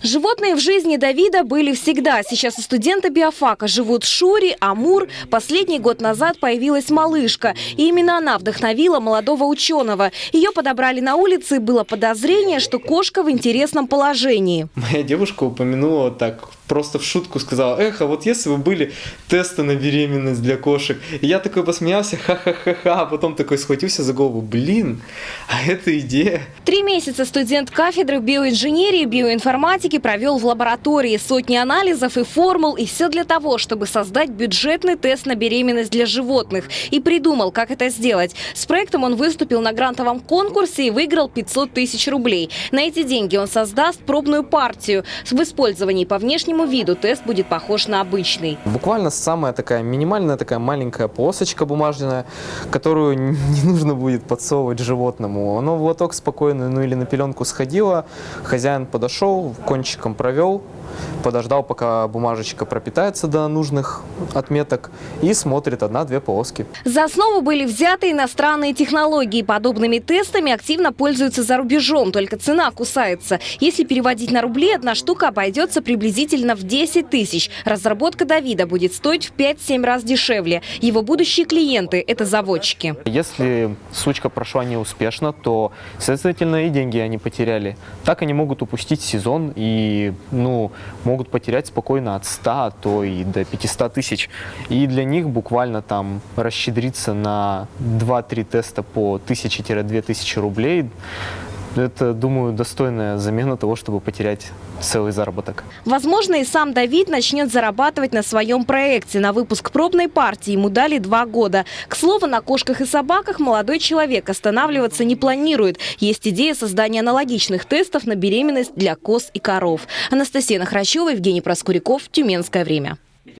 Животные в жизни Давида были всегда. Сейчас у студента биофака живут Шури, Амур. Последний год назад появилась малышка. И именно она вдохновила молодого ученого. Ее подобрали на улице, и было подозрение, что кошка в интересном положении. Моя девушка упомянула так, просто в шутку сказала: эх, а вот если бы были тесты на беременность для кошек. И я такой посмеялся, ха-ха-ха-ха, а потом такой схватился за голову: блин, а это идея. 3 месяца студент кафедры биоинженерии и биоинформатики провел в лаборатории. Сотни анализов и формул, и все для того, чтобы создать бюджетный тест на беременность для животных. И придумал, как это сделать. С проектом он выступил на грантовом конкурсе и выиграл 500 тысяч рублей. На эти деньги он создаст пробную партию. В использовании по внешнему виду тест будет похож на обычный. Буквально самая такая минимальная, такая маленькая полосочка бумажная, которую не нужно будет подсовывать животному. Оно в лоток спокойно, ну или на пеленку сходило. Хозяин подошел, кончиком провел, подождал, пока бумажечка пропитается до нужных отметок, и смотрит 1-2 полоски. За основу были взяты иностранные технологии. Подобными тестами активно пользуются за рубежом, только цена кусается. Если переводить на рубли, одна штука обойдется приблизительно в 10 тысяч. Разработка Давида будет стоить в 5-7 раз дешевле. Его будущие клиенты – это заводчики. Если случка прошла неуспешно, то, следовательно, и деньги они потеряли. Так они могут упустить сезон и, могут потерять спокойно от 100, а то и до 500 тысяч. И для них буквально там расщедриться на 2-3 теста по 1000-2000 рублей – это, думаю, достойная замена того, чтобы потерять целый заработок. Возможно, и сам Давид начнет зарабатывать на своем проекте. На выпуск пробной партии ему дали 2 года. К слову, на кошках и собаках молодой человек останавливаться не планирует. Есть идея создания аналогичных тестов на беременность для коз и коров. Анастасия Нахрачева, Евгений Проскуряков, Тюменское время.